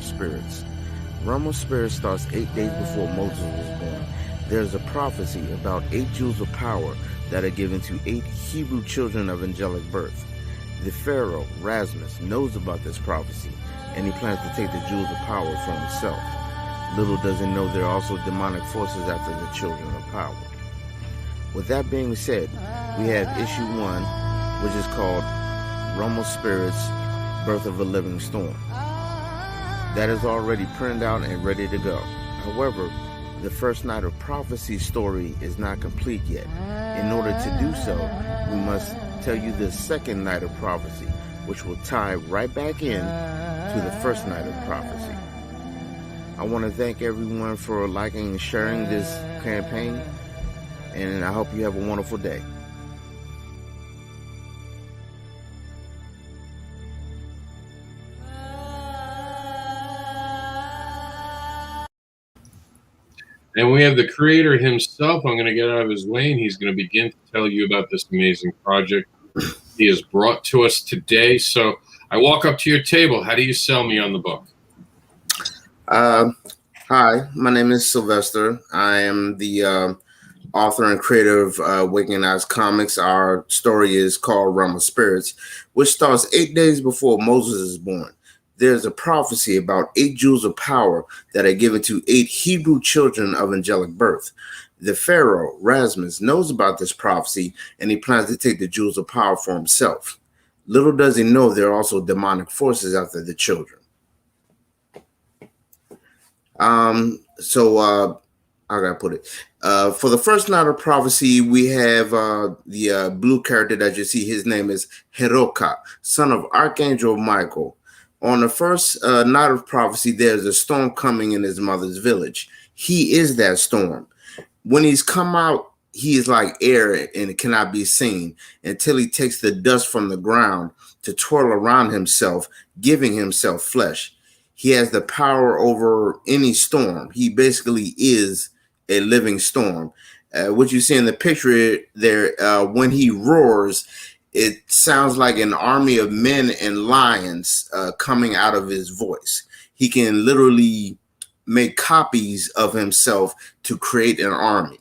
of Spirits. Realm of Spirits starts 8 days before Moses was born. There's a prophecy about 8 jewels of power that are given to 8 Hebrew children of angelic birth. The Pharaoh, Rasmus, knows about this prophecy, and he plans to take the jewels of power for himself. Little does he know there are also demonic forces after the children of power. With that being said, we have issue 1, which is called Realm of Spirits, Birth of a Living Storm. That is already printed out and ready to go. However, the first Night of Prophecy story is not complete yet. In order to do so, we must tell you the second Night of Prophecy, which will tie right back in to the first Night of Prophecy. I want to thank everyone for liking and sharing this campaign, and I hope you have a wonderful day. And we have the creator himself. I'm going to get out of his way, and he's going to begin to tell you about this amazing project he has brought to us today. So I walk up to your table. How do you sell me on the book? Hi, my name is Sylvester. I am the author and creator of Waking Eyes Comics. Our story is called Realm of Spirits, which starts 8 days before Moses is born. There's a prophecy about 8 jewels of power that are given to 8 Hebrew children of angelic birth. The Pharaoh, Rasmus, knows about this prophecy, and he plans to take the jewels of power for himself. Little does he know there are also demonic forces after the children. How can I put it? For the first Night of Prophecy, we have the blue character that you see. His name is Heroka, son of Archangel Michael. On the first Night of Prophecy, there's a storm coming in his mother's village. He is that storm. When he's come out, he is like air and it cannot be seen until he takes the dust from the ground to twirl around himself, giving himself flesh. He has the power over any storm. He basically is a living storm. What you see in the picture there, when he roars, it sounds like an army of men and lions coming out of his voice. He can literally make copies of himself to create an army.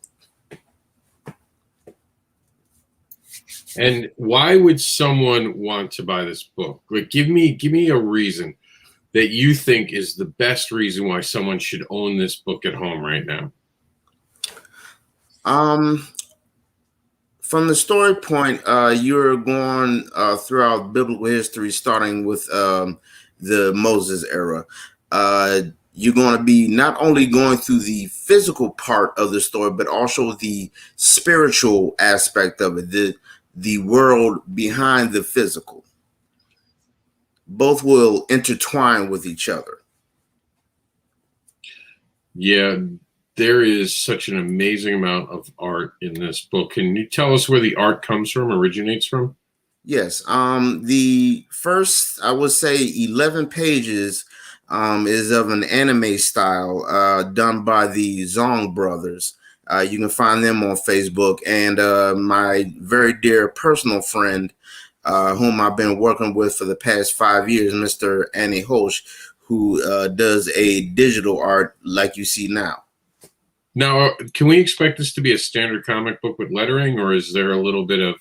And why would someone want to buy this book? Like, give me a reason that you think is the best reason why someone should own this book at home right now. From the story point, you're going throughout biblical history, starting with the Moses era. You're going to be not only going through the physical part of the story, but also the spiritual aspect of it, the world behind the physical. Both will intertwine with each other. Yeah. There is such an amazing amount of art in this book. Can you tell us where the art comes from, originates from? Yes. The first, I would say, 11 pages is of an anime style done by the Zong brothers. You can find them on Facebook. And my very dear personal friend, whom I've been working with for the past 5 years, Mr. Annie Hosh, who does a digital art like you see now. Now, can we expect this to be a standard comic book with lettering, or is there a little bit of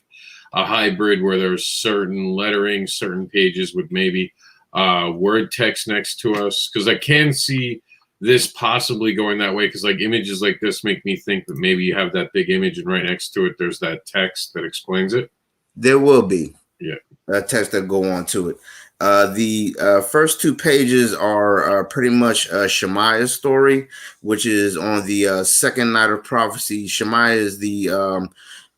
a hybrid where there's certain lettering, certain pages with maybe word text next to us? Because I can see this possibly going that way, because like images like this make me think that maybe you have that big image and right next to it there's that text that explains it. There will be text that go on to it. The first 2 pages are pretty much Shemaiah's story, which is on the second Night of Prophecy. Shemaiah is the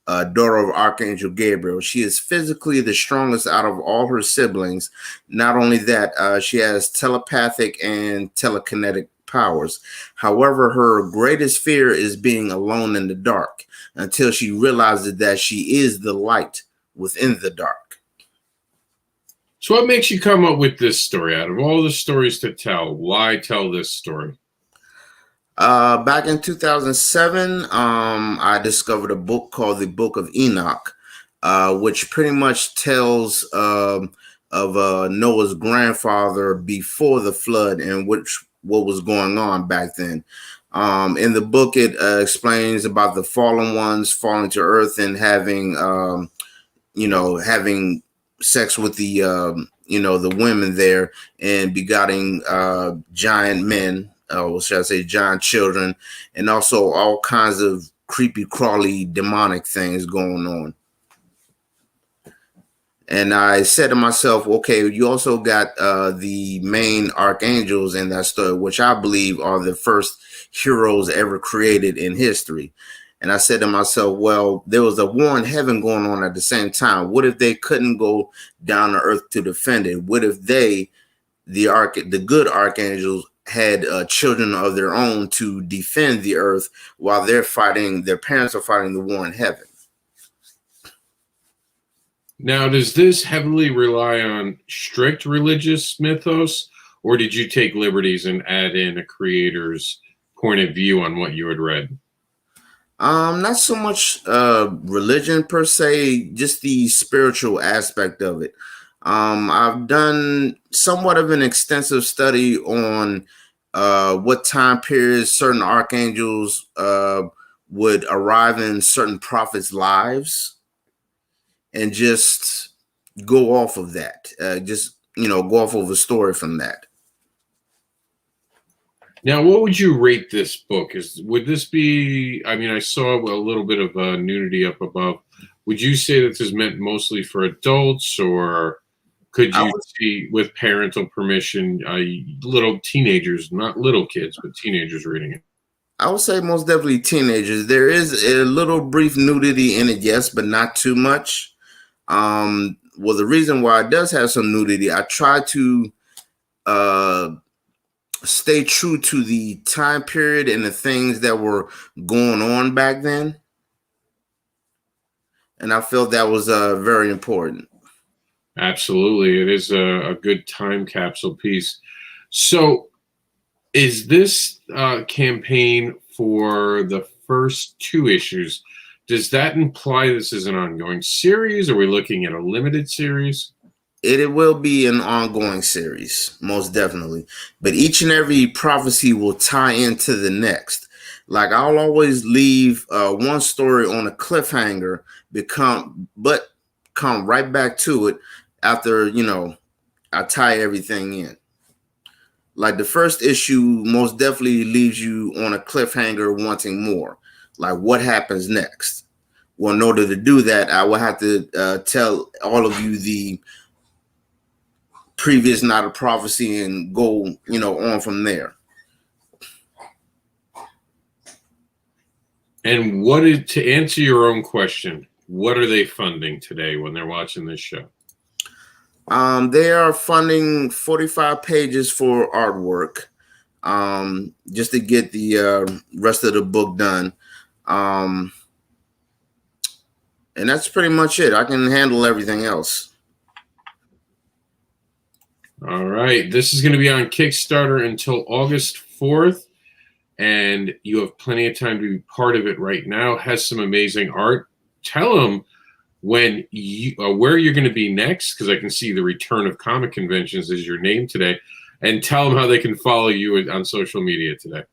daughter of Archangel Gabriel. She is physically the strongest out of all her siblings. Not only that, she has telepathic and telekinetic powers. However, her greatest fear is being alone in the dark until she realizes that she is the light within the dark. So what makes you come up with this story? Out of all the stories to tell, why tell this story? Back in 2007, I discovered a book called the Book of Enoch, which pretty much tells Noah's grandfather before the flood and what was going on back then. In the book, it explains about the fallen ones falling to earth and having having sex with the the women there and begetting giant men, or should I say giant children, and also all kinds of creepy crawly demonic things going on. And I said to myself, okay, you also got the main archangels in that story, which I believe are the first heroes ever created in history. And I said to myself, well, there was a war in heaven going on at the same time. What if they couldn't go down to earth to defend it? What if the good archangels, had children of their own to defend the earth while their parents are fighting the war in heaven? Now, does this heavily rely on strict religious mythos, or did you take liberties and add in a creator's point of view on what you had read? Not so much religion per se, just the spiritual aspect of it. I've done somewhat of an extensive study on what time periods certain archangels would arrive in certain prophets' lives, and just go off of that. Go off of a story from that. Now, what would you rate this book? Would this be, I mean, I saw a little bit of nudity up above. Would you say that this is meant mostly for adults, or could you see, with parental permission, little teenagers, not little kids, but teenagers reading it? I would say most definitely teenagers. There is a little brief nudity in it, yes, but not too much. Well, the reason why it does have some nudity, I try to stay true to the time period and the things that were going on back then. And I felt that was very important. Absolutely. It is a good time capsule piece. So is this campaign for the first 2 issues, does that imply this is an ongoing series? Are we looking at a limited series? It will be an ongoing series, most definitely. But each and every prophecy will tie into the next. Like, I'll always leave one story on a cliffhanger, but come right back to it after, I tie everything in. Like, the first issue most definitely leaves you on a cliffhanger wanting more. Like, what happens next? Well, in order to do that, I will have to tell all of you the previous night of prophecy and go, on from there. And to answer your own question, what are they funding today when they're watching this show? They are funding 45 pages for artwork, just to get the rest of the book done. And that's pretty much it. I can handle everything else. All right. This is going to be on Kickstarter until August 4th. And you have plenty of time to be part of it right now. It has some amazing art. Tell them when where you're going to be next, because I can see the return of comic conventions is your name today. And tell them how they can follow you on social media today.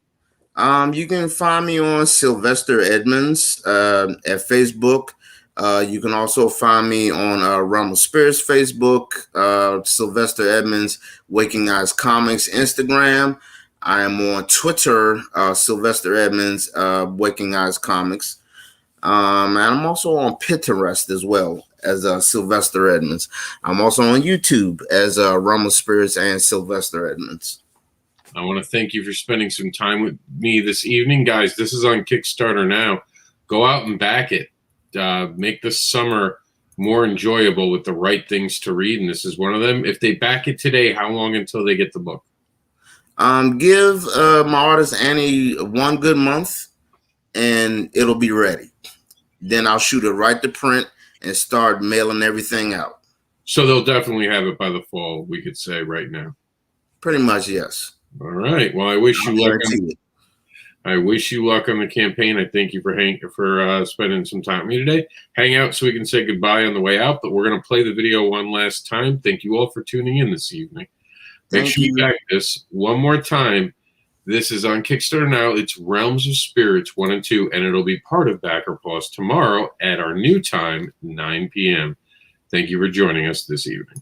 You can find me on Sylvester Edmonds at Facebook. You can also find me on Realm of Spirits Facebook, Sylvester Edmonds, Waking Eyes Comics Instagram. I am on Twitter, Sylvester Edmonds, Waking Eyes Comics. And I'm also on Pinterest as well as Sylvester Edmonds. I'm also on YouTube as Realm of Spirits and Sylvester Edmonds. I want to thank you for spending some time with me this evening. Guys, this is on Kickstarter now. Go out and back it. Make this summer more enjoyable with the right things to read, and this is one of them. If they back it today, how long until they get the book? Give my artist Annie 1 good month, and it'll be ready. Then I'll shoot it right to print and start mailing everything out. So they'll definitely have it by the fall, we could say right now. Pretty much, yes. All right. Well, I wish you luck. I wish you luck on the campaign. I thank you for spending some time with me today. Hang out so we can say goodbye on the way out, but we're going to play the video one last time. Thank you all for tuning in this evening. Make sure you back this one more time. This is on Kickstarter now. It's Realms of Spirits 1 and 2, and it'll be part of Backer Pause tomorrow at our new time, 9 p.m. Thank you for joining us this evening.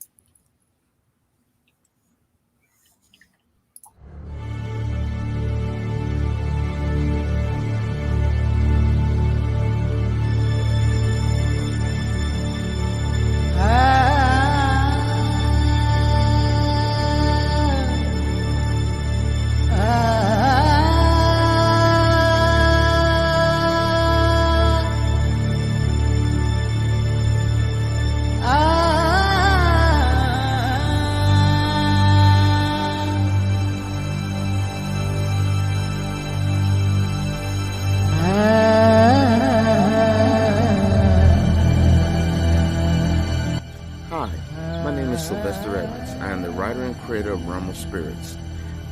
Sylvester Edmonds. I am the writer and creator of Realms of Spirits.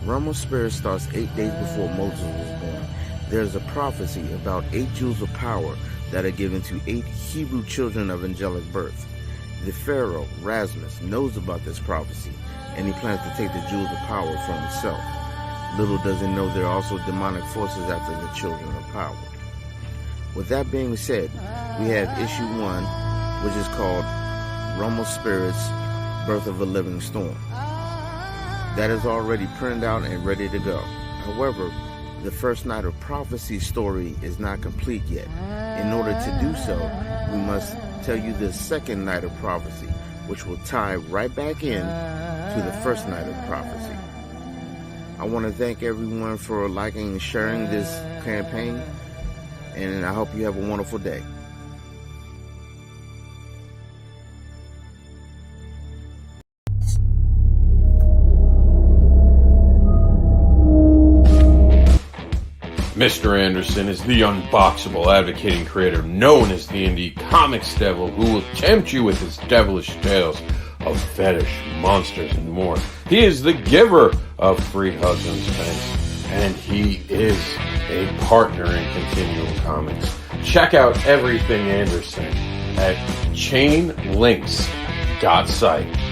Realms of Spirits starts 8 days before Moses was born. There is a prophecy about 8 jewels of power that are given to 8 Hebrew children of angelic birth. The Pharaoh, Rasmus, knows about this prophecy, and he plans to take the jewels of power for himself. Little does he know there are also demonic forces after the children of power. With that being said, we have issue 1, which is called Realms of Spirits, Birth of a Living Storm. That is already printed out and ready to go. However, the first night of prophecy story is not complete yet. In order to do so, we must tell you the second night of prophecy, which will tie right back in to the first night of prophecy. I want to thank everyone for liking and sharing this campaign, and I hope you have a wonderful day. Mr. Anderson is the unboxable, advocating creator known as the indie comics devil who will tempt you with his devilish tales of fetish, monsters, and more. He is the giver of free hugs and spanks, and he is a partner in Continual Comics. Check out everything Anderson at chainlinks.site.